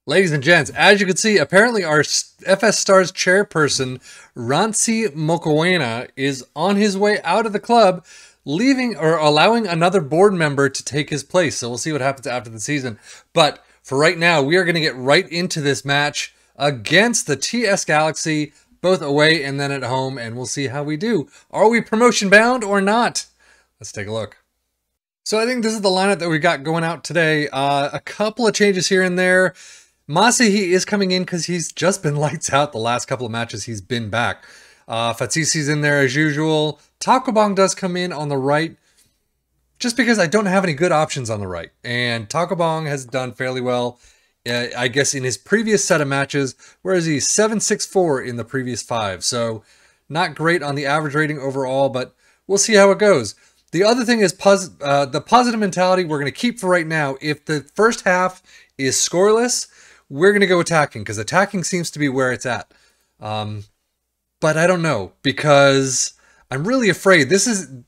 Ladies and gents, as you can see, apparently our FS Stars chairperson, Rancy Mokoena, is on his way out of the club, leaving or allowing another board member to take his place. So we'll see what happens after the season. But for right now, we are going to get right into this match against the TS Galaxy, both away and then at home, and we'll see how we do. Are we promotion bound or not? Let's take a look. So I think this is the lineup that we got going out today. A couple of changes here and there. Masahi is coming in because he's just been lights out the last couple of matches he's been back. Fatsisi's in there as usual. Takobong does come in on the right, just because I don't have any good options on the right. And Takobong has done fairly well, I guess, in his previous set of matches, whereas he's 7.64 in the previous 5. So not great on the average rating overall, but we'll see how it goes. The other thing is the positive mentality we're going to keep for right now. If the first half is scoreless, we're going to go attacking, because attacking seems to be where it's at. But I don't know, because I'm really afraid.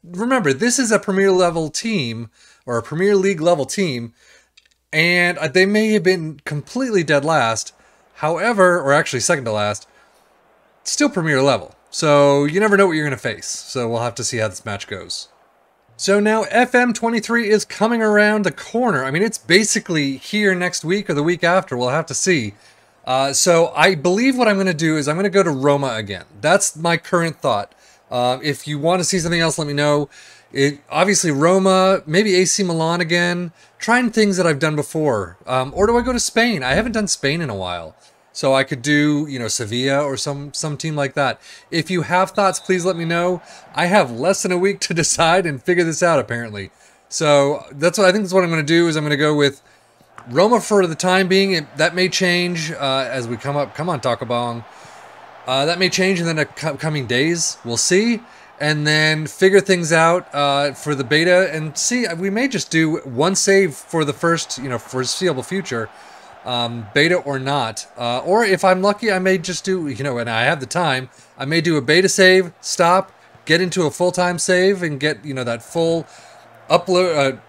Remember, this is a Premier level team, or a Premier League level team, and they may have been completely dead last. However, or actually second to last, still Premier level. So you never know what you're going to face. So we'll have to see how this match goes. So now FM23 is coming around the corner. I mean, it's basically here next week or the week after. We'll have to see. So I believe what I'm going to do is I'm going to go to Roma again. That's my current thought. If you want to see something else, let me know. Obviously Roma, maybe AC Milan again. Trying things that I've done before. Or do I go to Spain? I haven't done Spain in a while. So I could do, Sevilla or some team like that. If you have thoughts, please let me know. I have less than a week to decide and figure this out, apparently. So that's what I think. That's what I'm going to do. Is I'm going to go with Roma for the time being. That may change as we come up. Come on, Takobong. That may change in the coming days. We'll see, and then figure things out for the beta and see. We may just do one save for the first, foreseeable future. Beta or not, or if I'm lucky, I may just do, and I have the time, I may do a beta save, stop, get into a full-time save, and get, that full upload,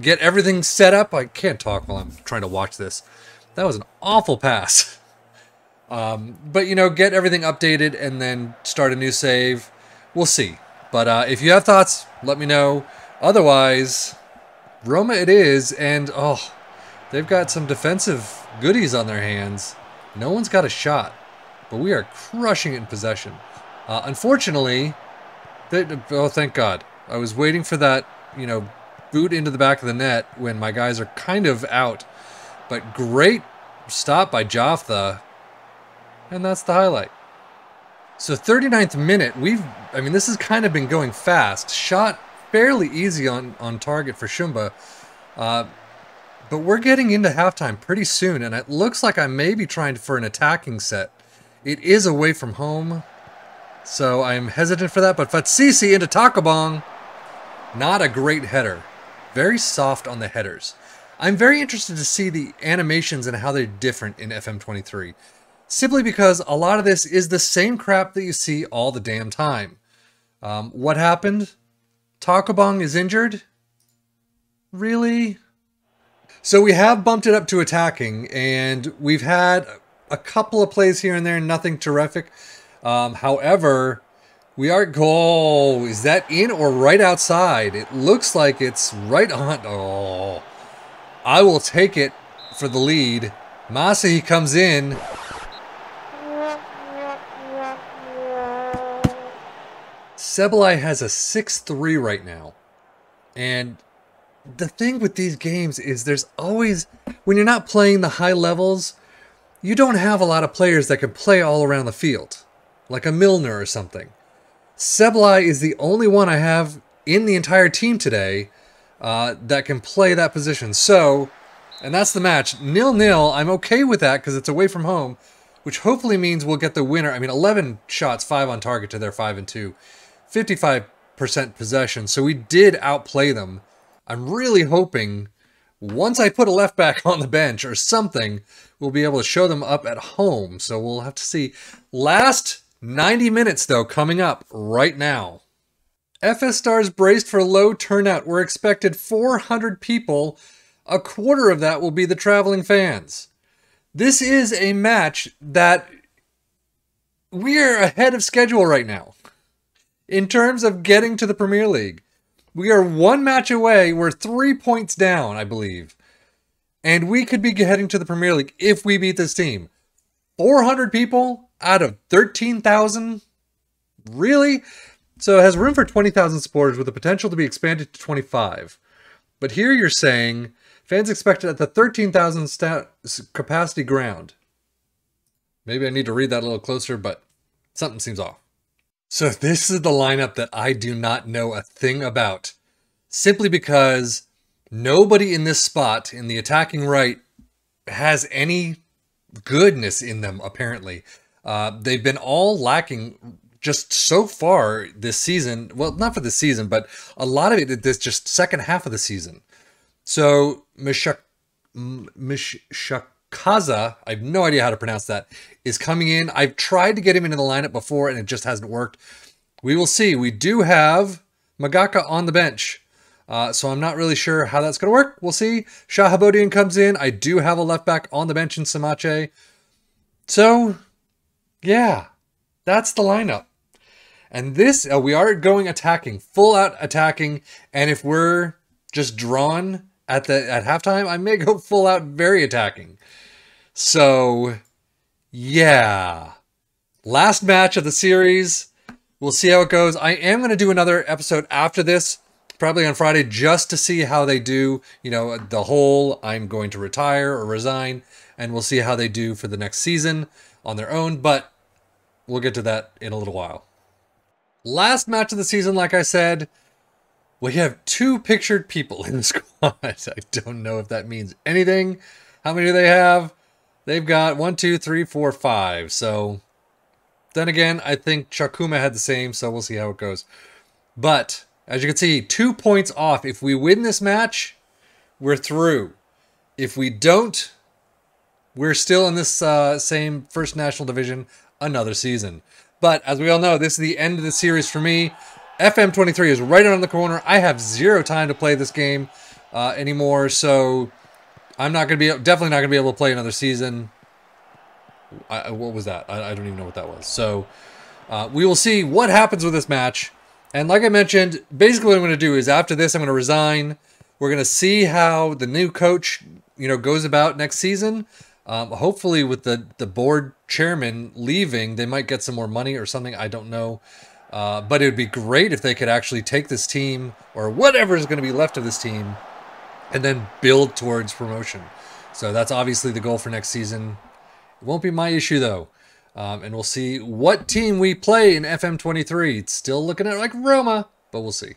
get everything set up. I can't talk while I'm trying to watch this. That was an awful pass. But, get everything updated and then start a new save. We'll see. But if you have thoughts, let me know. Otherwise, Roma it is, and, they've got some defensive goodies on their hands. No one's got a shot, but we are crushing it in possession. Unfortunately, thank God. I was waiting for that, boot into the back of the net when my guys are kind of out. But great stop by Jaffa, and that's the highlight. So 39th minute, this has kind of been going fast. Shot fairly easy on target for Shumba. But we're getting into halftime pretty soon, and it looks like I may be trying for an attacking set. It is away from home, so I'm hesitant for that. But Fatsisi into Takobong. Not a great header. Very soft on the headers. I'm very interested to see the animations and how they're different in FM23. Simply because a lot of this is the same crap that you see all the damn time. What happened? Takobong is injured? Really? So we have bumped it up to attacking, and we've had a couple of plays here and there, nothing terrific. However, we are... Oh, is that in or right outside? It looks like it's right on... Oh, I will take it for the lead. Masahi comes in. Sebalai has a 6-3 right now, and... the thing with these games is there's always, when you're not playing the high levels, you don't have a lot of players that can play all around the field, like a Milner or something. Sebalai is the only one I have in the entire team today that can play that position. So, and that's the match. 0-0, I'm okay with that because it's away from home, which hopefully means we'll get the winner. 11 shots, 5 on target to their 5 and 2. 55% possession, so we did outplay them. I'm really hoping once I put a left back on the bench or something, we'll be able to show them up at home. So we'll have to see. Last 90 minutes, though, coming up right now. FS Stars braced for low turnout. We're expected 400 people. A quarter of that will be the traveling fans. This is a match that we're ahead of schedule right now in terms of getting to the Premier League. We are one match away. We're 3 points down, I believe. And we could be heading to the Premier League if we beat this team. 400 people out of 13,000? Really? So it has room for 20,000 supporters with the potential to be expanded to 25. But here you're saying fans expected at the 13,000 capacity ground. Maybe I need to read that a little closer, but something seems off. So this is the lineup that I do not know a thing about. Simply because nobody in this spot, in the attacking right, has any goodness in them, apparently. They've been all lacking just so far this season. Well, not for the season, but a lot of it this just second half of the season. So Mishakaza, I have no idea how to pronounce that, is coming in. I've tried to get him into the lineup before and it just hasn't worked. We will see. We do have Magaka on the bench. So I'm not really sure how that's going to work. We'll see. Shahabodian comes in. I do have a left back on the bench in Samache. So, yeah, that's the lineup. And this, we are going attacking, full out attacking. And if we're just drawn at halftime, I may go full out very attacking. So, yeah. Last match of the series. We'll see how it goes. I am going to do another episode after this, probably on Friday, just to see how they do. You know, the whole I'm going to retire or resign, and we'll see how they do for the next season on their own, but we'll get to that in a little while. Last match of the season, like I said, we have 2 pictured people in the squad. I don't know if that means anything. How many do they have? They've got 1, 2, 3, 4, 5. So then again, I think Chakuma had the same, so we'll see how it goes. But as you can see, 2 points off. If we win this match, we're through. If we don't, we're still in this same First National Division another season. But as we all know, this is the end of the series for me. FM23 is right around the corner. I have 0 time to play this game anymore, so I'm not going to be definitely not going to be able to play another season. What was that? I don't even know what that was. So we will see what happens with this match. And like I mentioned, basically what I'm going to do is after this, I'm going to resign. We're going to see how the new coach, goes about next season. Hopefully with the board chairman leaving, they might get some more money or something. I don't know. But it would be great if they could actually take this team or whatever is going to be left of this team and then build towards promotion. So that's obviously the goal for next season. It won't be my issue though. And we'll see what team we play in FM23. It's still looking at like Roma, but we'll see.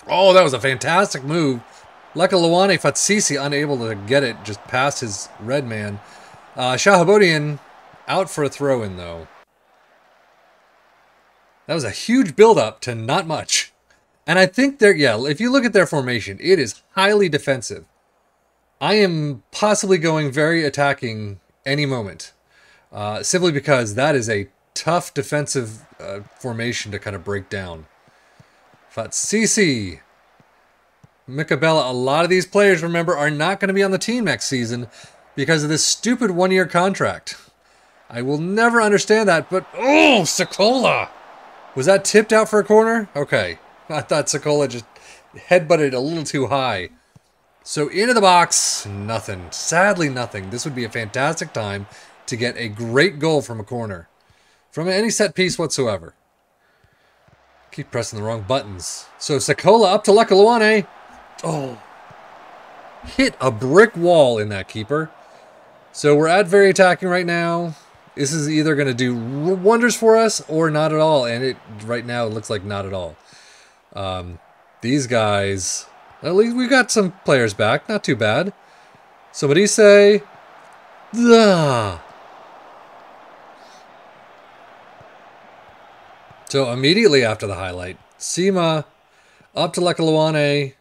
Oh, that was a fantastic move. Lekalawane Fatsisi unable to get it just past his red man. Shahabodian out for a throw-in though. That was a huge build-up to not much. And I think if you look at their formation, it is highly defensive. I am possibly going very attacking any moment. Simply because that is a tough defensive formation to kind of break down. Fatsisi. Mikabella, a lot of these players, remember, are not going to be on the team next season because of this stupid one-year contract. I will never understand that, but oh, Sokola! Was that tipped out for a corner? Okay. I thought Sokola just headbutted a little too high. So into the box, nothing. Sadly, nothing. This would be a fantastic time to get a great goal from a corner. From any set piece whatsoever. Keep pressing the wrong buttons. So Sokola up to Lekalawane. Oh. Hit a brick wall in that keeper. So we're at very attacking right now. This is either going to do wonders for us or not at all. And right now it looks like not at all. These guys, at least we got some players back. Not too bad. Somebody say, "Duh." So immediately after the highlight, Sima up to Lekalawane,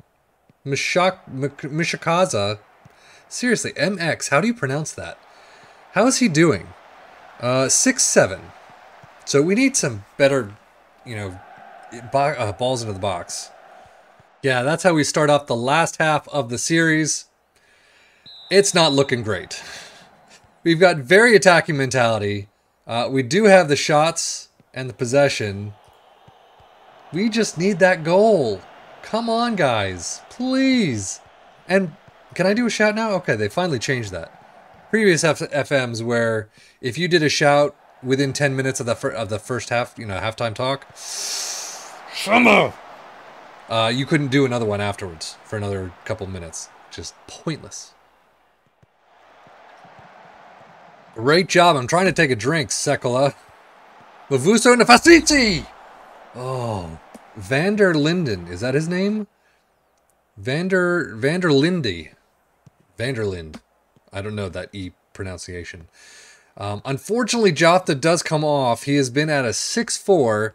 Mishakaza. Seriously, MX, how do you pronounce that? How is he doing? 6-7. So we need some better, balls into the box. Yeah, that's how we start off the last half of the series. It's not looking great. We've got very attacking mentality. We do have the shots and the possession. We just need that goal. Come on, guys. Please. And can I do a shout now? Okay, they finally changed that. Previous FMs where if you did a shout within 10 minutes of the first half, halftime talk, you couldn't do another one afterwards for another couple minutes. Just pointless. Great job. I'm trying to take a drink, Sekola. Mavuso Nefasiti! Oh, Vander Linden. Is that his name? Vanderlinde. Vanderlind. I don't know that E pronunciation. Unfortunately, Jota does come off. He has been at a 6-4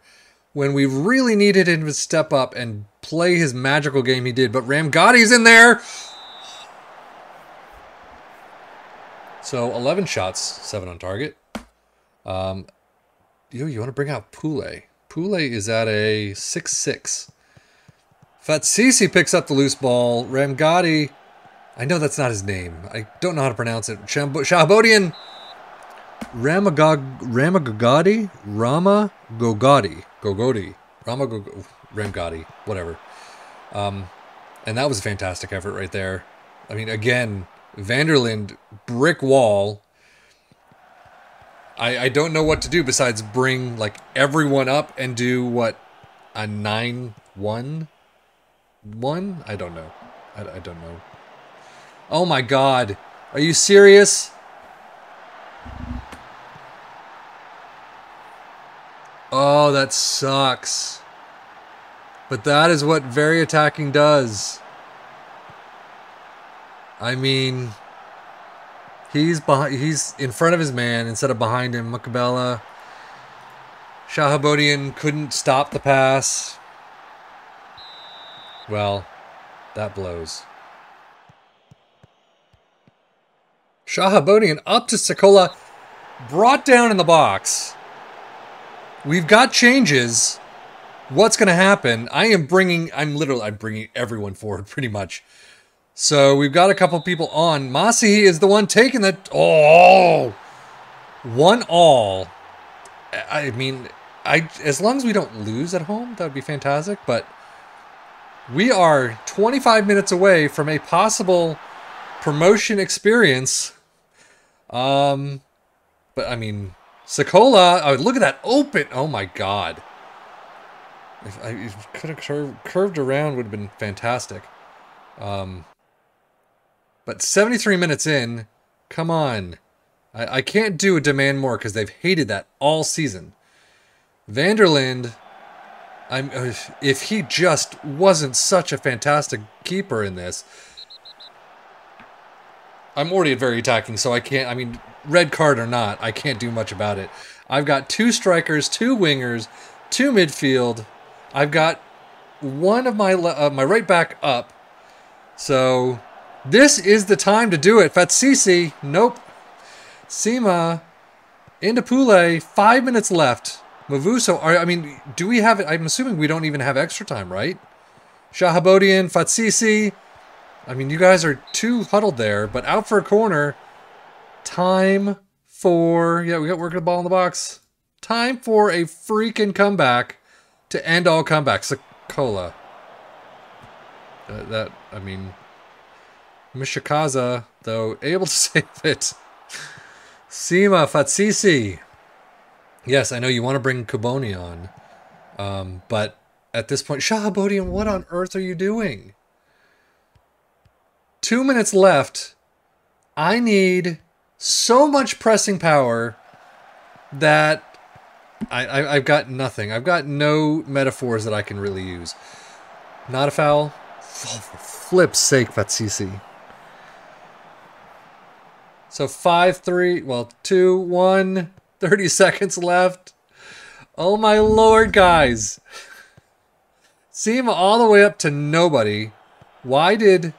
when we really needed him to step up and play his magical game he did. But Ramgotti's in there. So 11 shots, 7 on target. You want to bring out Pule. Pule is at a 6-6. Fatsisi picks up the loose ball. Ramgotti, I know that's not his name. I don't know how to pronounce it. Shahabodian. Ramagogodi? Ramgotti, whatever. And that was a fantastic effort right there. I mean, again, Vanderlind, brick wall. I don't know what to do besides bring like everyone up and do what, a 9-1? I don't know. I don't know. Oh my God. Are you serious? Oh, that sucks. But that is what very attacking does. I mean, he's in front of his man instead of behind him. Makabela. Shahabodian couldn't stop the pass. Well, that blows. Shahabodian up to Sekola, brought down in the box. We've got changes. What's going to happen? I'm bringing everyone forward pretty much. So we've got a couple people on. Masihi is the one taking the... Oh! 1-1. I mean, as long as we don't lose at home, that would be fantastic. But we are 25 minutes away from a possible promotion experience. But I mean, Sekola, oh, look at that open. Oh my God. If I could have curved around, would have been fantastic. But 73 minutes in, come on. I can't do a demand more because they've hated that all season. Vanderlind, if he just wasn't such a fantastic keeper in this. I'm already very attacking, so I can't, I mean, red card or not, I can't do much about it. I've got 2 strikers, 2 wingers, 2 midfield. I've got one of my right back up. So this is the time to do it. Fatsisi, nope. Sima, into Pule, 5 minutes left. Mavuso, I mean, do we have it? I'm assuming we don't even have extra time, right? Shahabodian, Fatsisi. I mean, you guys are too huddled there, but out for a corner. Time for... Yeah, we got working the ball in the box. Time for a freaking comeback to end all comebacks. Sekola. I mean... Mishikaza, though, able to save it. Sima, Fatsisi. Yes, I know you want to bring Kuboni on. But at this point... Shahabodian, what on earth are you doing? 2 minutes left. I need so much pressing power that I've got nothing. I've got no metaphors that I can really use. Not a foul? Oh, for flip's sake, Fatsisi. So 5-3, well, 2-1, 30 seconds left. Oh my lord, guys. Seema all the way up to nobody. Why did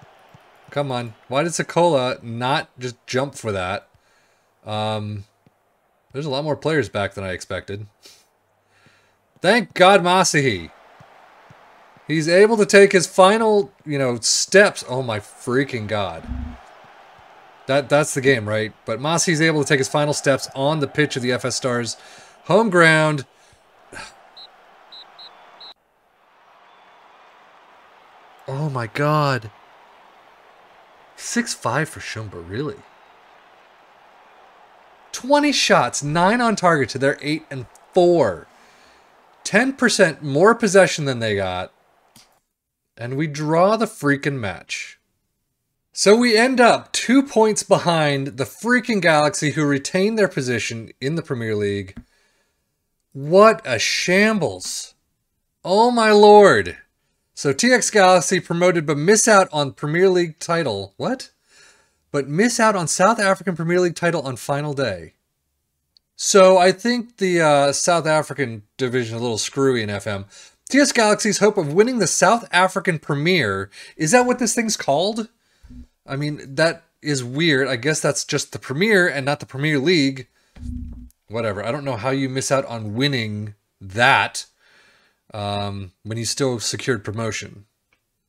Sekola not just jump for that? There's a lot more players back than I expected. Thank God Masihi. He's able to take his final, steps. Oh my freaking God. That's the game, right? But Masi's able to take his final steps on the pitch of the FS Stars home ground. Oh my god. 6-5 for Shumba, really? 20 shots, 9 on target to their 8 and 4. 10% more possession than they got. And we draw the freaking match. So we end up 2 points behind the freaking Galaxy, who retain their position in the Premier League. What a shambles. Oh my lord. So TX Galaxy promoted but miss out on Premier League title. What? But miss out on South African Premier League title on final day. So I think the South African division is a little screwy in FM. TS Galaxy's hope of winning the South African Premier. Is that what this thing's called? I mean, that is weird. I guess that's just the Premier and not the Premier League. Whatever. I don't know how you miss out on winning that when you still secured promotion.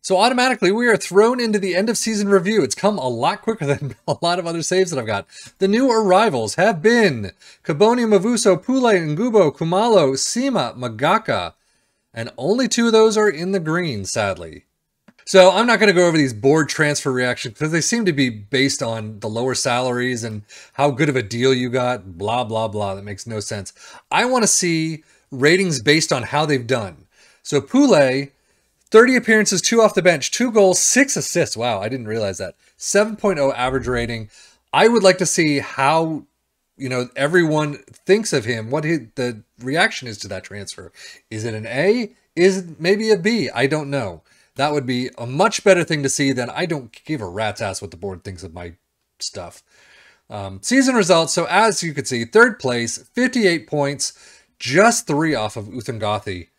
So automatically we are thrown into the end of season review. It's come a lot quicker than a lot of other saves that I've got. The new arrivals have been Kaboni, Mavuso, Pule, Ngubo, Kumalo, Sima, Magaka. And only 2 of those are in the green, sadly. So I'm not going to go over these board transfer reactions because they seem to be based on the lower salaries and how good of a deal you got, blah, blah, blah. That makes no sense. I want to see ratings based on how they've done. So Pule, 30 appearances, 2 off the bench, 2 goals, 6 assists. Wow, I didn't realize that. 7.0 average rating. I would like to see how, you know, everyone thinks of him, what the reaction is to that transfer. Is it an A? Is it maybe a B? I don't know. That would be a much better thing to see than I don't give a rat's ass what the board thinks of my stuff. Season results. So as you can see, 3rd place, 58 points, just 3 off of Uthangathi.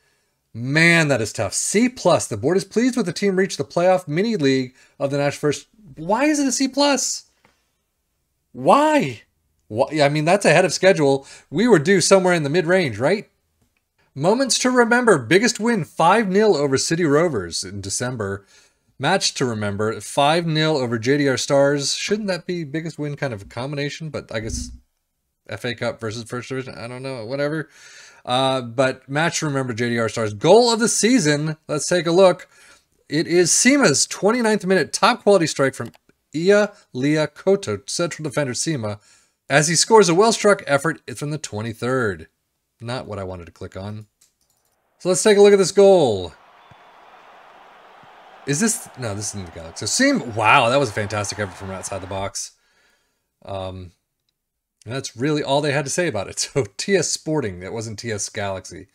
Man, that is tough. C+. The board is pleased with the team reached the playoff mini league of the Nash first. Why is it a C+? Why? I mean, that's ahead of schedule. We were due somewhere in the mid-range, right? Moments to remember. Biggest win, 5-0 over City Rovers in December. Match to remember, 5-0 over JDR Stars. Shouldn't that be biggest win kind of a combination? But I guess FA Cup versus First Division. I don't know, whatever. But match to remember, JDR Stars. Goal of the season. Let's take a look. It is Sima's 29th minute top quality strike from Ia Lia Koto, central defender Sima, as he scores a well-struck effort from the 23rd. Not what I wanted to click on. So let's take a look at this goal. Is this... No, this isn't the Galaxy. So Sima... Wow, that was a fantastic effort from outside the box. That's really all they had to say about it. So TS Sporting, that wasn't TS Galaxy.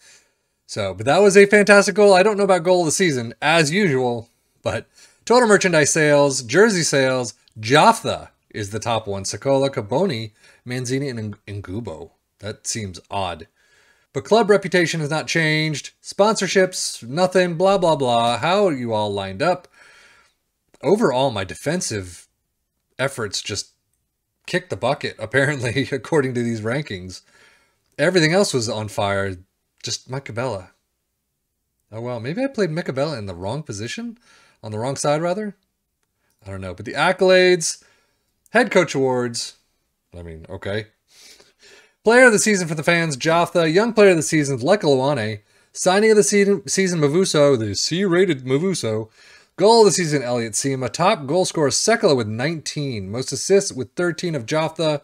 So, but that was a fantastic goal. I don't know about goal of the season, as usual, but total merchandise sales, jersey sales, Jaffa is the top one. Sokola, Kaboni, Manzini, and Ngubo. That seems odd. But club reputation has not changed. Sponsorships, nothing, blah, blah, blah. How are you all lined up? Overall, my defensive efforts just kicked the bucket, apparently, according to these rankings. Everything else was on fire. Just Mikabella. Oh, well, maybe I played Mikabella in the wrong position? On the wrong side, rather? I don't know. But the accolades, head coach awards. I mean, okay. Player of the season for the fans, Jaffa. Young player of the season, Lekalawane. Signing of the season, Mavuso, the C-rated Mavuso. Goal of the season, Elliot Sima. Top goal scorer, Sekala with 19. Most assists with 13 of Jaffa.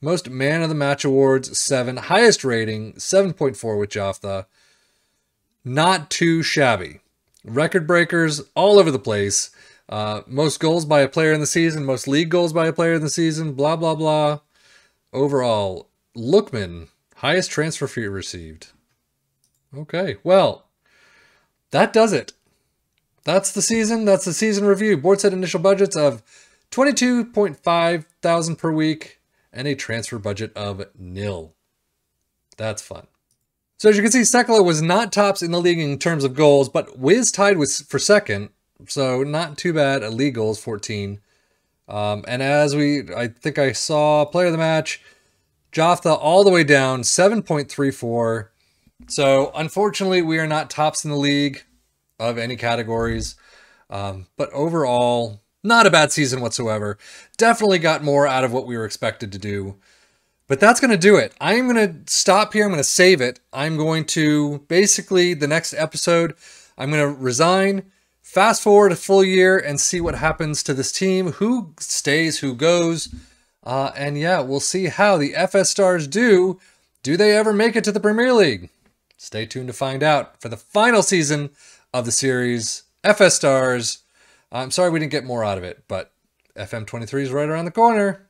Most man of the match awards, 7. Highest rating, 7.4 with Jaffa. Not too shabby. Record breakers all over the place. Most goals by a player in the season. Most league goals by a player in the season. Blah, blah, blah. Overall, Lookman, highest transfer fee received. Okay, well, that does it. That's the season. That's the season review. Board set initial budgets of 22.5 thousand per week and a transfer budget of 0. That's fun. So as you can see, Sekala was not tops in the league in terms of goals, but Wiz tied for second. So not too bad at league goals, 14. And as I think I saw player of the match, Jaffa all the way down, 7.34. So unfortunately, we are not tops in the league of any categories. But overall, Not a bad season whatsoever. Definitely got more out of what we were expected to do. But that's going to do it. I'm going to stop here. I'm going to save it. I'm going to, basically, the next episode, I'm going to resign, fast forward a full year, and see what happens to this team. Who stays, who goes. And yeah, we'll see how the FS Stars do. Do they ever make it to the Premier League? Stay tuned to find out for the final season of the series, FS Stars. I'm sorry we didn't get more out of it, but FM23 is right around the corner.